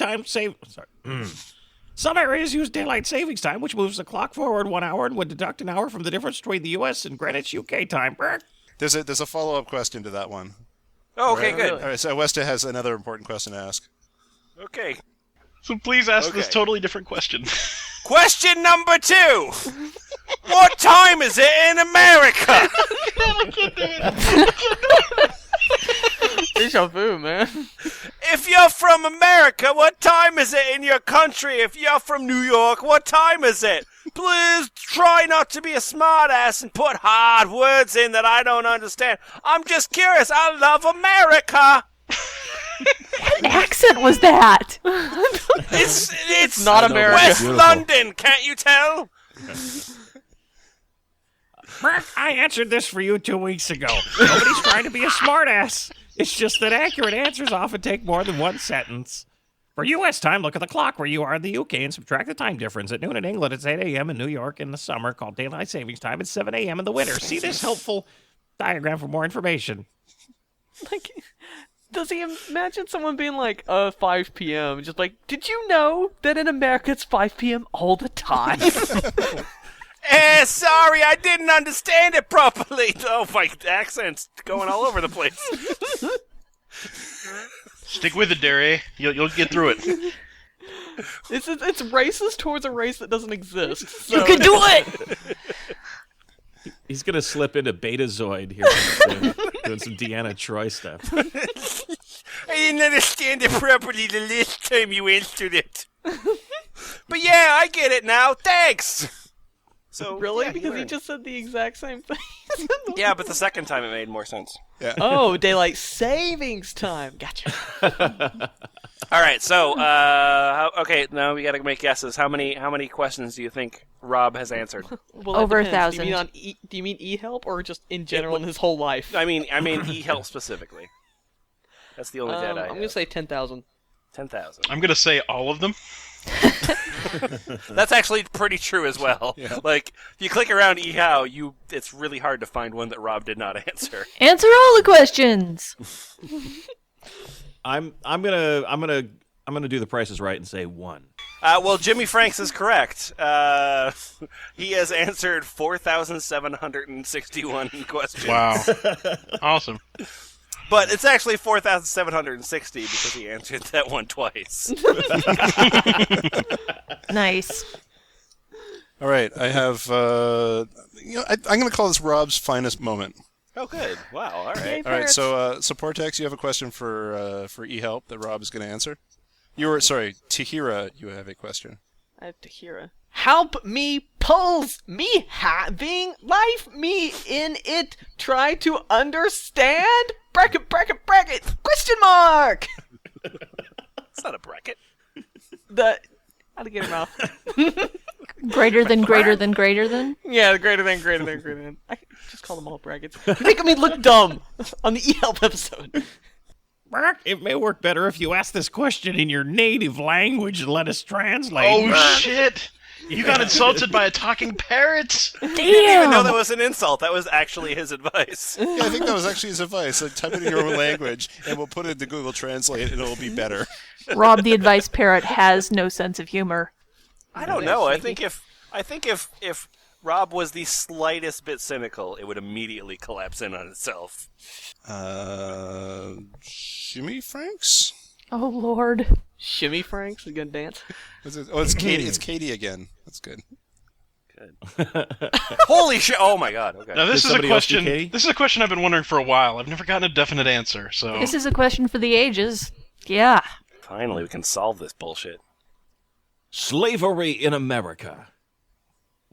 savings time, which moves the clock forward 1 hour and would deduct an hour from the difference between the US and Greenwich UK time. There's a follow-up question to that one. Oh, okay, good. All right, so Westa has another important question to ask. Okay. So please ask this totally different question. Question number 2. What time is it in America? Deja vu, man. If you're from America, what time is it in your country? If you're from New York, what time is it? Please try not to be a smartass and put hard words in that I don't understand. I'm just curious. I love America. What accent was that? It's not America. West London, can't you tell? I answered this for you 2 weeks ago. Nobody's trying to be a smartass. It's just that accurate answers often take more than one sentence. For U.S. time, look at the clock where you are in the UK and subtract the time difference. At noon in England, it's 8 a.m. in New York in the summer, called daylight savings time. It's 7 a.m. in the winter. See this helpful diagram for more information. Like, does he imagine someone being like, 5 p.m., just like, did you know that in America it's 5 p.m. all the time? Sorry, I didn't understand it properly. Oh, my accent's going all over the place. Stick with it, Derry. You'll get through it. It's racist towards a race that doesn't exist. So. You can do it! He's going to slip into Betazoid here soon, doing some Deanna Troy stuff. I didn't understand it properly the last time you answered it. But yeah, I get it now. Thanks! So, really? yeah, because he just said the exact same thing. Yeah, but the second time it made more sense. Yeah. Oh, daylight savings time. Gotcha. All right, so okay, now we got to make guesses. How many questions do you think Rob has answered? Well, Over depends. 1,000. Do you mean e-help or just in general in his whole life? I mean e-help specifically. That's the only data I have. I'm gonna say 10,000. 10,000. I'm going to say all of them. That's actually pretty true as well. Yeah. Like, if you click around eHow, it's really hard to find one that Rob did not answer. Answer all the questions. I'm gonna do the prices right and say 1. Well, Jimmy Franks is correct. He has answered 4,761 questions. Wow. Awesome. But it's actually 4,760 because he answered that one twice. Nice. All right, I have. I'm going to call this Rob's finest moment. Oh, good. Wow. All right. All right. So, Portex, you have a question for eHelp that Rob is going to answer. Tahira, you have a question. I have Tahira. Help me pulls me having life me in it. Try to understand. Bracket. Question mark. It's not a bracket. How to get him out? Greater than greater than greater than? Yeah, the greater than. I just call them all brackets. You're making me look dumb on the eHelp episode. It may work better if you ask this question in your native language and let us translate. Oh, shit! You got insulted by a talking parrot? Didn't even know that was an insult. That was actually his advice. Yeah, I think that was actually his advice. Like, type it in your own language, and we'll put it into Google Translate, and it'll be better. Rob the advice parrot has no sense of humor. I don't know. I think if Rob was the slightest bit cynical, it would immediately collapse in on itself. Jimmy Franks? Oh, Lord. Shimmy Franks is gonna dance. It's Katie. It's Katie again. That's good. Good. Holy shit! Oh my god. Okay. Now this Did is a somebody else do question. Katie? This is a question I've been wondering for a while. I've never gotten a definite answer. So This is a question for the ages. Yeah. Finally, we can solve this bullshit. Slavery in America.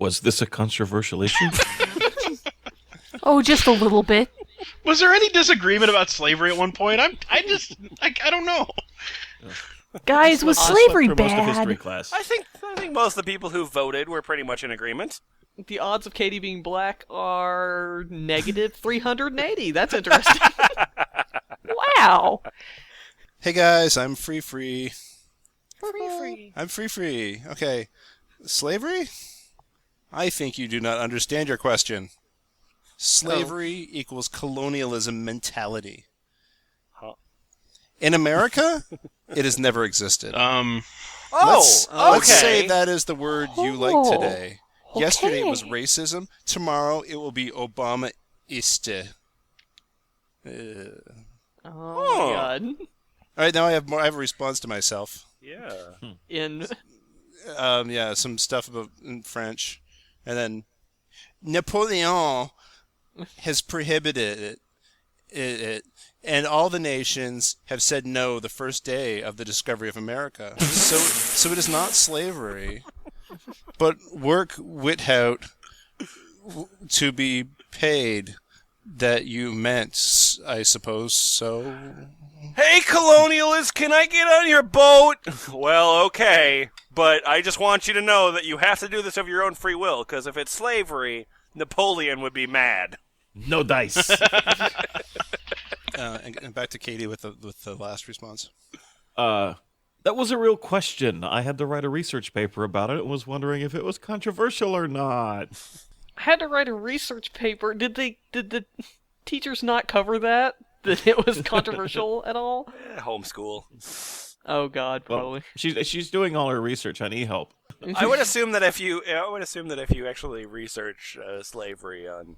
Was this a controversial issue? Oh, just a little bit. Was there any disagreement about slavery at one point? I don't know. Guys, was slavery For most of history bad? class. I think most of the people who voted were pretty much in agreement. The odds of Katie being black are negative 380. That's interesting. Wow. Hey guys, I'm free. Free. I'm free. Okay. Slavery? I think you do not understand your question. Slavery equals colonialism mentality. Huh. In America, it has never existed. Let's say that is the word you like today. Yesterday it was Okay. racism. Tomorrow it will be Obama-iste. Oh my god. All right, now I have a response to myself. Yeah. In Yeah, some stuff about in French, and then Napoleon has prohibited it, and all the nations have said no the first day of the discovery of America. So it is not slavery, but work without to be paid. That you meant, I suppose. So. Hey, colonialists, can I get on your boat? Well, okay, but I just want you to know that you have to do this of your own free will, because if it's slavery, Napoleon would be mad. No dice. And back to Katie with the last response. That was a real question. I had to write a research paper about it and was wondering if it was controversial or not. I had to write a research paper. Did the teachers not cover that? That it was controversial at all? Homeschool. Oh god, Well, probably. she's doing all her research on eHelp. I would assume that if you actually research slavery on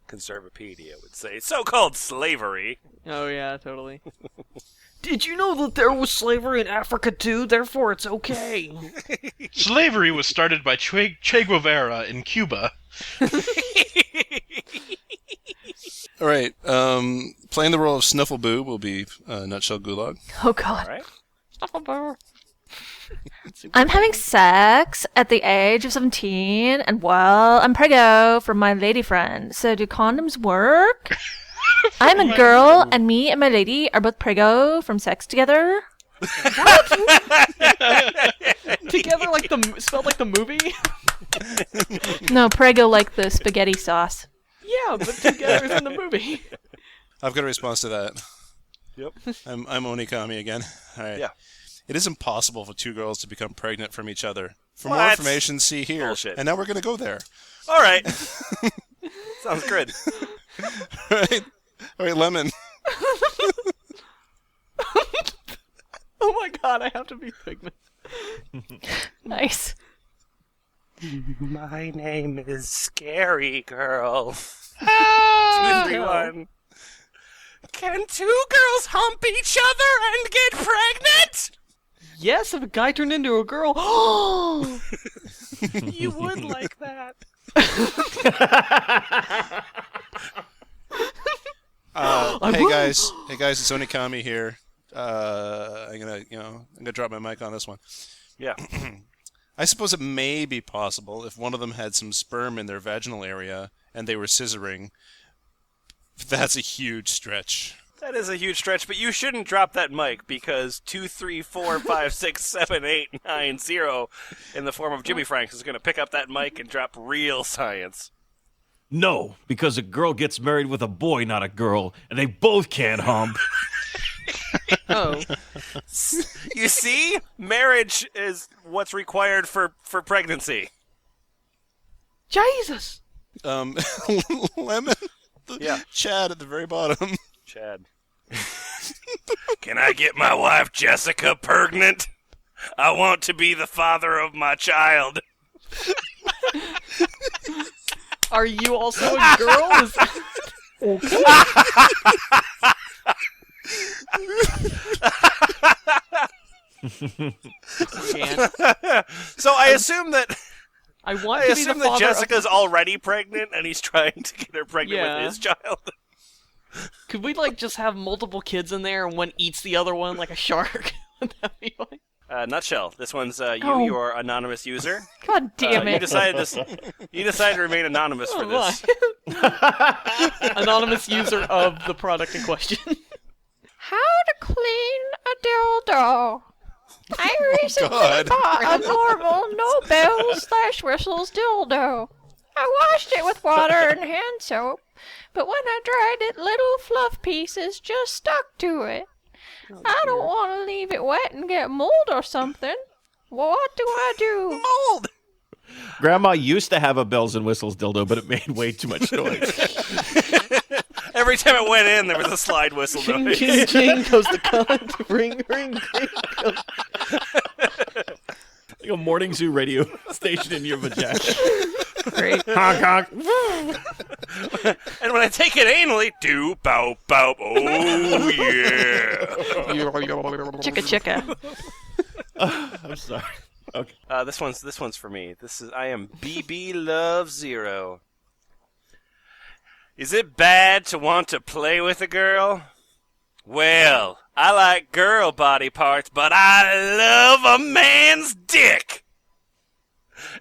Conservapedia, it would say so-called slavery. Oh yeah, totally. Did you know that there was slavery in Africa too? Therefore, it's okay. Slavery was started by Che Guevara in Cuba. All right. Playing the role of Snuffle Boob will be Nutshell Gulag. Oh god. All right. I'm having sex at the age of 17, and well, I'm preggo from my lady friend. So do condoms work? I'm a girl, and me and my lady are both preggo from sex together. Together, like spelled like the movie. No, preggo like the spaghetti sauce. Yeah, but together is in the movie. I've got a response to that. Yep. I'm Onikami again. All right. Yeah. It is impossible for two girls to become pregnant from each other. For What? more information, see here. Bullshit. And now we're going to go there. All right. Sounds good. All right, Lemon. Oh my god, I have to be Pigment. Nice. My name is Scary Girl. 2, 3, 1. Can two girls hump each other and get pregnant? Yes, if a guy turned into a girl. Oh, You would like that. Hey guys, it's Onikami here. I'm gonna drop my mic on this one. Yeah. I suppose it may be possible if one of them had some sperm in their vaginal area and they were scissoring. That's a huge stretch. That is a huge stretch, but you shouldn't drop that mic because 2, 3, 4, 5, 6, 7, 8, 9, 0 in the form of Jimmy Franks is going to pick up that mic and drop real science. No, because a girl gets married with a boy, not a girl, and they both can't hump. oh. You see? Marriage is what's required for pregnancy. Jesus. Lemon. Yeah. Chad at the very bottom. Chad. Can I get my wife Jessica pregnant? I want to be the father of my child. Are you also a girl? So I assume that I want to be the that father Jessica's already pregnant and he's trying to get her pregnant Yeah. with his child. Could we just have multiple kids in there and one eats the other one like a shark? Would that be fine? Nutshell. This one's you, Oh. your anonymous user. God damn You it. decided to remain anonymous for this. Anonymous user of the product in question. How to clean a dildo. I recently bought a normal, no bells / whistles dildo. I washed it with water and hand soap, but when I dried it, little fluff pieces just stuck to it. I don't want to leave it wet and get mold or something. What do I do? Mold! Grandma used to have a bells and whistles dildo, but it made way too much noise. Every time it went in, there was a slide whistle Ching, noise. ching, ching goes the cunt. Ring, ring, ring. Goes... Like a morning zoo radio station in your vagina. Great. Honk, honk. And when I take it anally, do bow bow. Oh yeah. Chicka chicka. I'm sorry. Okay. This one's for me. I am BB Love Zero. Is it bad to want to play with a girl? Well, I like girl body parts, but I love a man's dick.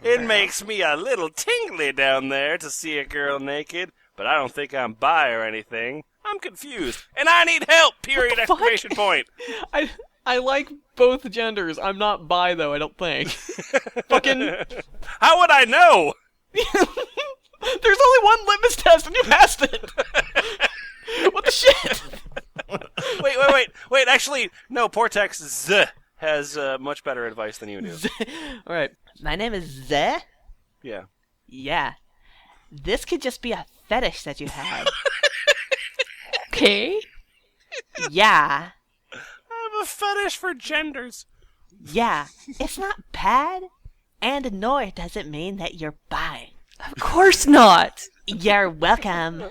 It makes me a little tingly down there to see a girl naked, but I don't think I'm bi or anything. I'm confused, and I need help, period, exclamation point. I like both genders. I'm not bi, though, I don't think. Fucking... How would I know? There's only one litmus test, and you passed it. What the shit? Wait. Actually, no. Portex Z has much better advice than you do. All right. My name is Zeh. Yeah. Yeah. This could just be a fetish that you have. Okay. Yeah. I have a fetish for genders. Yeah. It's not bad, and nor does it mean that you're bi. Of course not. You're welcome.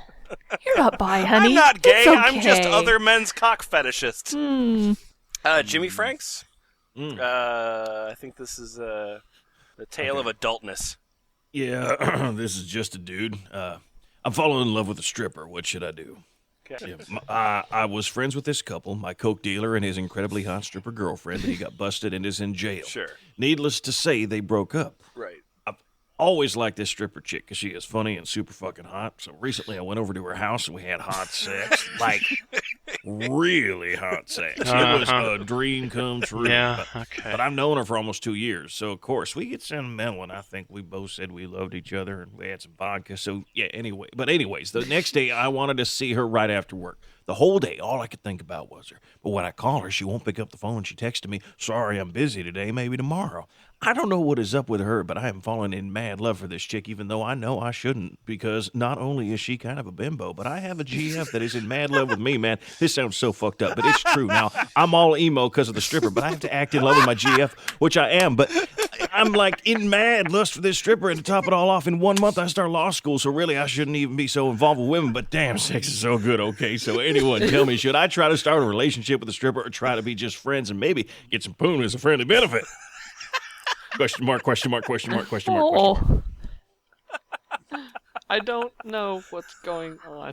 You're not bi, honey. I'm not gay. It's okay. I'm just other men's cock fetishist. Jimmy Franks. I think this is the tale of adultness. Yeah, this is just a dude. I'm falling in love with a stripper. What should I do? Okay. Yeah, I was friends with this couple, my coke dealer and his incredibly hot stripper girlfriend, and he got busted and is in jail. Sure. Needless to say, they broke up. Right. Always liked this stripper chick because she is funny and super fucking hot. So recently I went over to her house and we had hot sex. Like, really hot sex. It was a dream come true. Yeah, okay. But I've known her for almost 2 years. So, of course, we get sentimental, and I think we both said we loved each other and we had some vodka. So, yeah, anyway. But anyways, the next day I wanted to see her right after work. The whole day, all I could think about was her. But when I call her, she won't pick up the phone. She texted me, sorry, I'm busy today, maybe tomorrow. I don't know what is up with her, but I am falling in mad love for this chick, even though I know I shouldn't, because not only is she kind of a bimbo, but I have a GF that is in mad love with me, man. This sounds so fucked up, but it's true. Now, I'm all emo because of the stripper, but I have to act in love with my GF, which I am, but I'm like in mad lust for this stripper, and to top it all off, in 1 month I start law school, so really I shouldn't even be so involved with women, but damn, sex is so good, okay? So anyone tell me, should I try to start a relationship with a stripper or try to be just friends and maybe get some poon as a friendly benefit? Question mark, question mark, question mark, question mark, question mark. I don't know what's going on.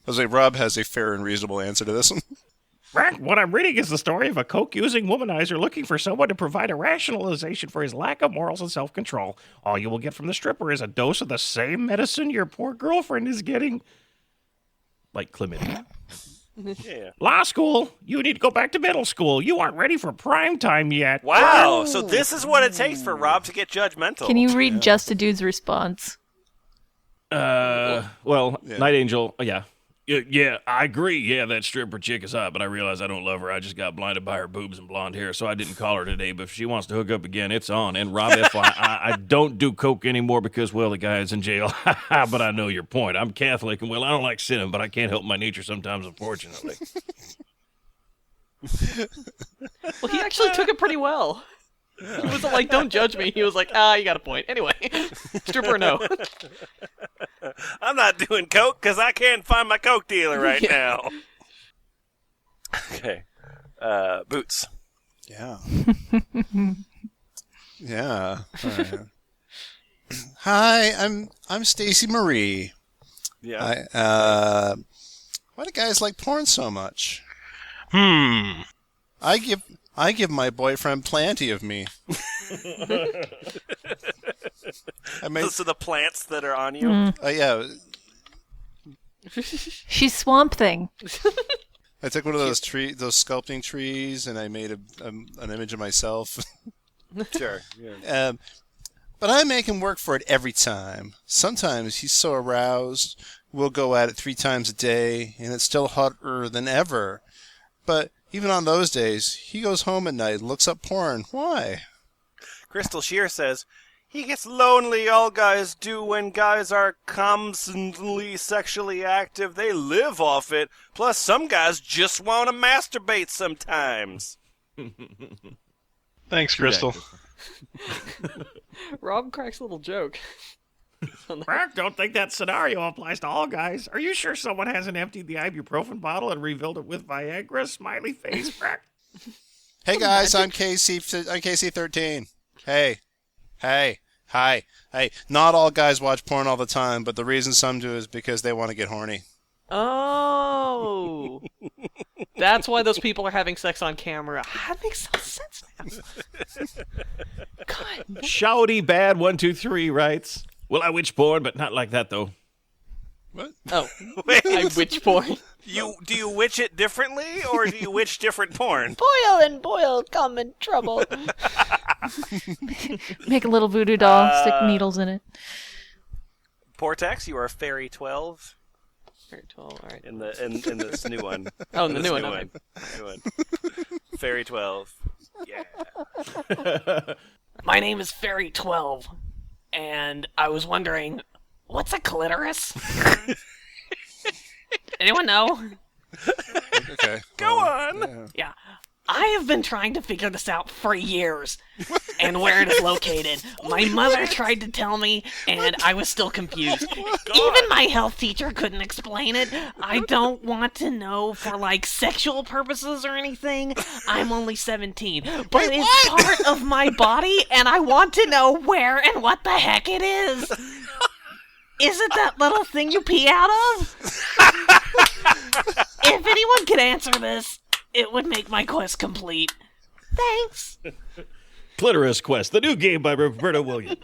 Jose, Rob has a fair and reasonable answer to this one. Right, what I'm reading is the story of a coke-using womanizer looking for someone to provide a rationalization for his lack of morals and self-control. All you will get from the stripper is a dose of the same medicine your poor girlfriend is getting. Like chlamydia. Yeah. Law school, you need to go back to middle school. You aren't ready for prime time yet. Wow. So this is what it takes for Rob to get judgmental. Can you read Just a Dude's response? Well, Night Angel, yeah. Yeah, I agree. Yeah, that stripper chick is hot, but I realize I don't love her. I just got blinded by her boobs and blonde hair, so I didn't call her today. But if she wants to hook up again, it's on. And Rob, FYI, I don't do coke anymore because, well, the guy is in jail. But I know your point. I'm Catholic, and, well, I don't like sinning, but I can't help my nature sometimes, unfortunately. Well, he actually took it pretty well. He wasn't like, don't judge me. He was like, you got a point. Anyway, stripper no. I'm not doing coke because I can't find my coke dealer right now. Okay. Boots. Yeah. Yeah. Hi, I'm Stacy Marie. Yeah. Why do guys like porn so much? Hmm. I give I give my boyfriend plenty of me. Those are the plants that are on you? Yeah. She's Swamp Thing. I took one of those sculpting trees, and I made an image of myself. Sure. Yeah. But I make him work for it every time. Sometimes he's so aroused, we'll go at it 3 times a day, and it's still hotter than ever. But even on those days, he goes home at night and looks up porn. Why? Crystal Shear says, he gets lonely, all guys do when guys are constantly sexually active. They live off it. Plus, some guys just want to masturbate sometimes. Thanks, Crystal. Rob cracks a little joke. Frank, don't think that scenario applies to all guys. Are you sure someone hasn't emptied the ibuprofen bottle and refilled it with Viagra? Smiley face, Frank. Hey guys, I'm KC13. Hey. Hi. Hey, not all guys watch porn all the time, but the reason some do is because they want to get horny. Oh. That's why those people are having sex on camera. That makes some sense now. God. Shouty Bad 123 writes, well, I witch porn, but not like that, though. What? Oh. Wait. I witch porn. Do you witch it differently, or do you witch different porn? Boil and boil, come in trouble. Make a little voodoo doll, stick needles in it. Portex, you are Fairy 12. Fairy 12, all right. In this new one. Oh, in the new one. New one. Fairy 12. Yeah. My name is Fairy 12, and I was wondering, what's a clitoris? Anyone know? Okay. Go on. Yeah. I have been trying to figure this out for years, and where it is located. My mother tried to tell me, and I was still confused. Even my health teacher couldn't explain it. I don't want to know for, sexual purposes or anything. I'm only 17. But it's part of my body, and I want to know where and what the heck it is. Is it that little thing you pee out of? If anyone could answer this, it would make my quest complete. Thanks. Clitoris Quest, the new game by Roberta Williams.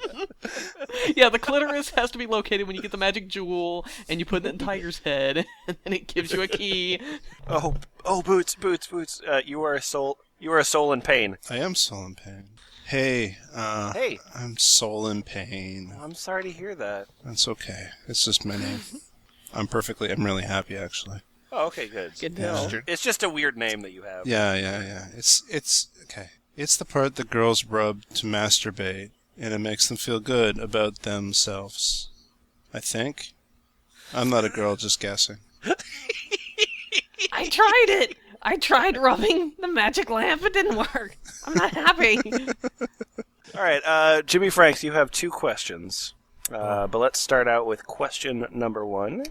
Yeah, the clitoris has to be located when you get the magic jewel, and you put it in Tiger's head, and then it gives you a key. Oh, Boots. You are a soul in pain. I am soul in pain. Hey. Hey. I'm soul in pain. I'm sorry to hear that. That's okay. It's just my name. I'm really happy, actually. Oh, okay, good. Good to know. It's just a weird name that you have. Yeah. It's okay. It's the part that girls rub to masturbate, and it makes them feel good about themselves. I think. I'm not a girl, just guessing. I tried it. I tried rubbing the magic lamp. It didn't work. I'm not happy. All right, Jimmy Franks, you have 2 questions. But let's start out with question number 1.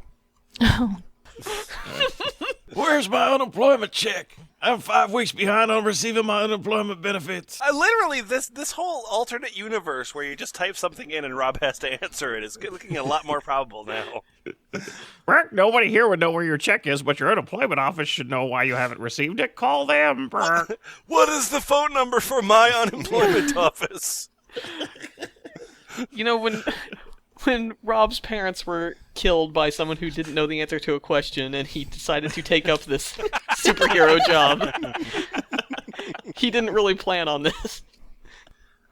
Where's my unemployment check? I'm 5 weeks behind on receiving my unemployment benefits. Literally, this whole alternate universe where you just type something in and Rob has to answer it is looking a lot more probable now. Frank, nobody here would know where your check is, but your unemployment office should know why you haven't received it. Call them, Frank. What is the phone number for my unemployment office? You know, when Rob's parents were killed by someone who didn't know the answer to a question, and he decided to take up this superhero job, he didn't really plan on this.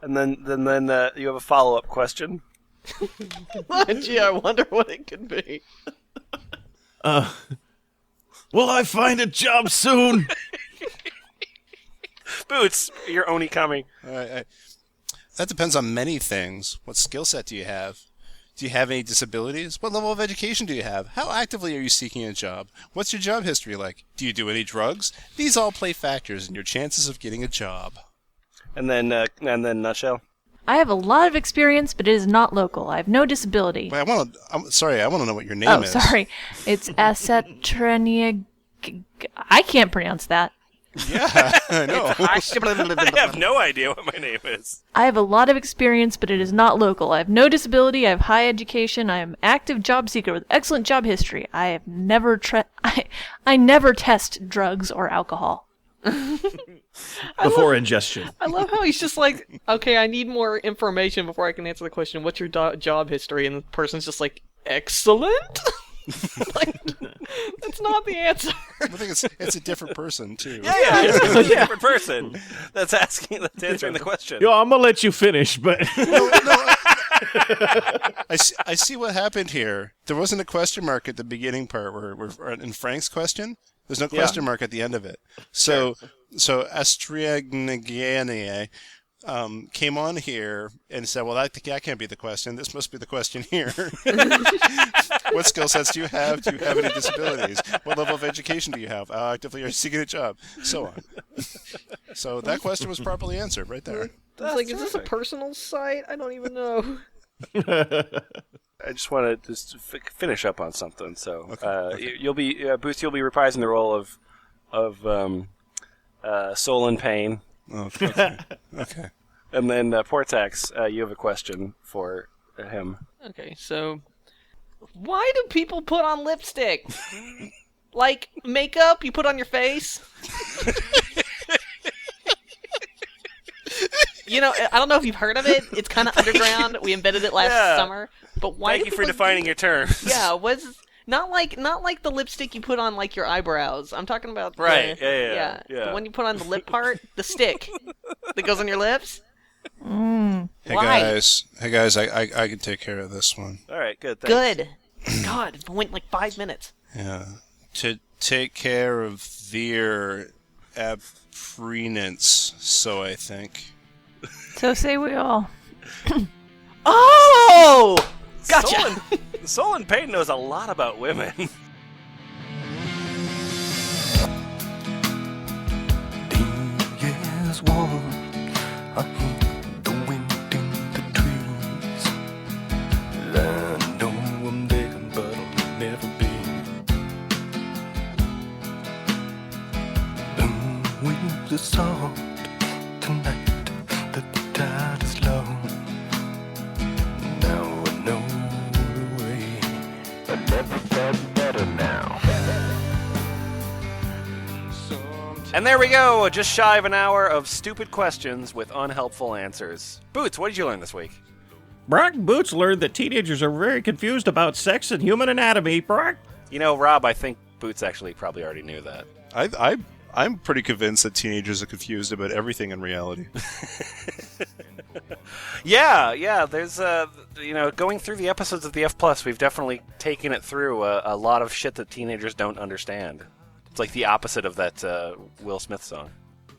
And then you have a follow-up question. Gee, I wonder what it could be. Will I find a job soon? Boots, you're only coming. That depends on many things. What skill set do you have? Do you have any disabilities? What level of education do you have? How actively are you seeking a job? What's your job history like? Do you do any drugs? These all play factors in your chances of getting a job. And then nutshell. I have a lot of experience, but it is not local. I have no disability. Wait, I want to know what your name is. Oh, sorry. It's Asetrenia. I can't pronounce that. Yeah, I know. I have no idea what my name is. I have a lot of experience, but it is not local. I have no disability. I have high education. I am an active job seeker with excellent job history. I have never I never test drugs or alcohol. before ingestion. I love how he's just like, okay, I need more information before I can answer the question. What's your job history? And the person's just like, excellent. Like, that's not the answer. I think it's a different person too. Yeah, it's a different person that's answering the question. Yo, I'm gonna let you finish, but No, I see what happened here. There wasn't a question mark at the beginning part where in Frank's question. There's no question mark at the end of it. So Astriagnagania came on here and said, well, that can't be the question. This must be the question here. What skill sets do you have? Do you have any disabilities? What level of education do you have? Actively are you seeking a job? So on. So that question was properly answered right there. It's like, is this a personal site? I don't even know. I just want to finish up on something. So you'll be Boots. You'll be reprising the role of Soul in Pain. Okay. Okay. And then Portax, you have a question for him. Okay, so why do people put on lipstick? Like makeup you put on your face? You know, I don't know if you've heard of it. It's kind of underground. We invented it last summer. But why? Thank you for defining your terms. Yeah, not like the lipstick you put on like your eyebrows. I'm talking about right. The one you put on the lip part, the stick that goes on your lips. Hey guys, I can take care of this one. All right, good. Thanks. Good. God, it went like 5 minutes. Yeah, to take care of their apprenance, so I think. So say we all. Oh! Gotcha! Soul in Pain knows a lot about women. Years warm, I hear the wind in the trees. I know I'm there, but I'll never be. The waves are soft tonight, the tide is low. Now I know the way. But never felt better now. And there we go, just shy of an hour of stupid questions with unhelpful answers. Boots, what did you learn this week? Brock Boots learned that teenagers are very confused about sex and human anatomy. Brock. You know, Rob, I think Boots actually probably already knew that. I'm pretty convinced that teenagers are confused about everything in reality. Yeah. There's going through the episodes of the F+, we've definitely taken it through a lot of shit that teenagers don't understand. It's like the opposite of that Will Smith song.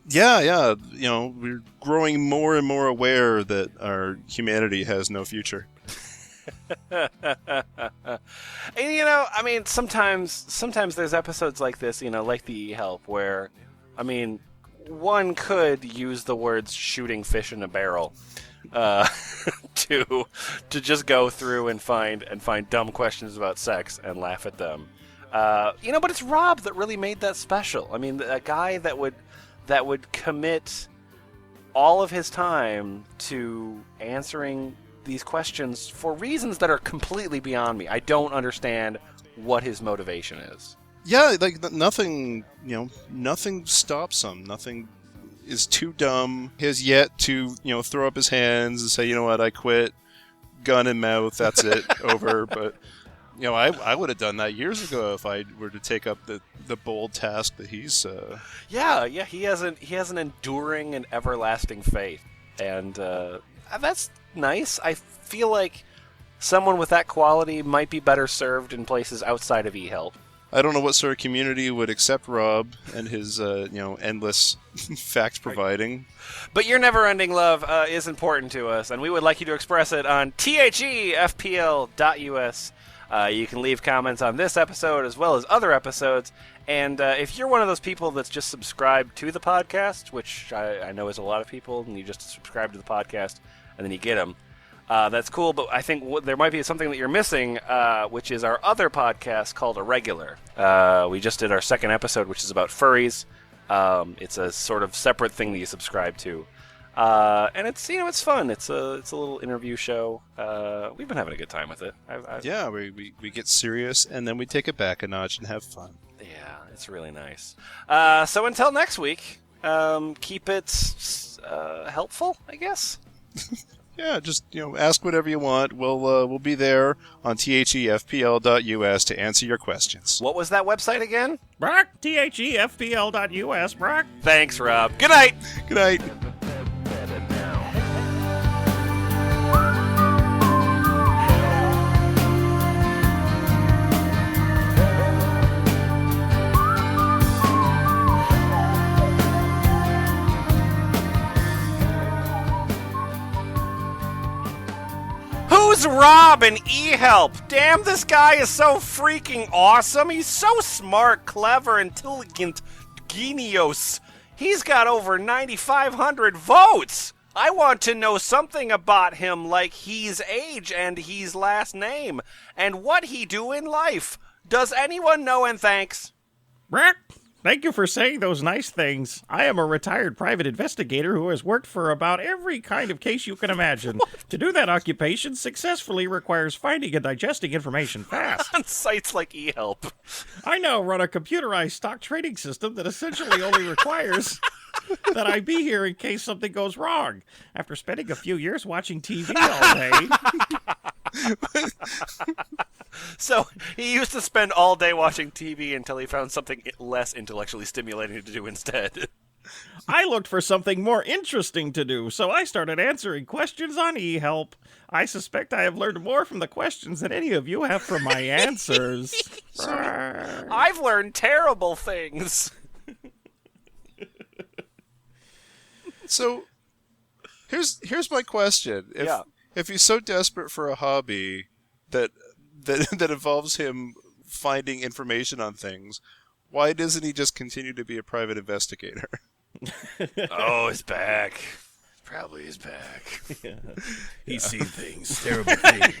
Yeah. You know, we're growing more and more aware that our humanity has no future. And you know, I mean, sometimes there's episodes like this, you know, like the E-Help, where, I mean, one could use the words "shooting fish in a barrel" to just go through and find dumb questions about sex and laugh at them. You know, but it's Rob that really made that special. I mean, a guy that would commit all of his time to answering these questions for reasons that are completely beyond me. I don't understand what his motivation is. Yeah, like nothing stops him. Nothing is too dumb. He has yet to, throw up his hands and say, you know what, I quit. Gun in mouth, that's it, over. But, I would have done that years ago if I were to take up the bold task that he's... Yeah, he has an enduring and everlasting faith. And that's nice. I feel like someone with that quality might be better served in places outside of eHelp. I don't know what sort of community would accept Rob and his, endless fact providing. But your never-ending love is important to us, and we would like you to express it on thefpl.us. You can leave comments on this episode as well as other episodes. And if you're one of those people that's just subscribed to the podcast, which I know is a lot of people, and you just subscribe to the podcast and then you get them, that's cool. But I think there might be something that you're missing, which is our other podcast called Irregular. We just did our second episode, which is about furries. It's a sort of separate thing that you subscribe to. And it's it's fun. It's a little interview show. We've been having a good time with it. Yeah, we get serious and then we take it back a notch and have fun. Yeah, It's really nice. So until next week, keep it helpful, I guess. Yeah, just ask whatever you want. We'll be there on thefpl.us to answer your questions. What was that website again? Brock, thefpl.us, Brock. Thanks, Rob. Good night. Good night. Who's Rob in eHelp? Damn, this guy is so freaking awesome. He's so smart, clever, intelligent, genius. He's got over 9,500 votes. I want to know something about him, like his age and his last name, and what he do in life. Does anyone know? And thanks. Brock, thank you for saying those nice things. I am a retired private investigator who has worked for about every kind of case you can imagine. To do that occupation successfully requires finding and digesting information fast. On sites like eHelp. I now run a computerized stock trading system that essentially only requires that I be here in case something goes wrong. After spending a few years watching TV all day... So, he used to spend all day watching TV until he found something less intellectually stimulating to do instead. I looked for something more interesting to do, so I started answering questions on eHelp. I suspect I have learned more from the questions than any of you have from my answers. I've learned terrible things. So, here's my question. If he's so desperate for a hobby that involves him finding information on things, why doesn't he just continue to be a private investigator? Oh, it's back. Probably is back. Yeah. He's seen things, terrible things.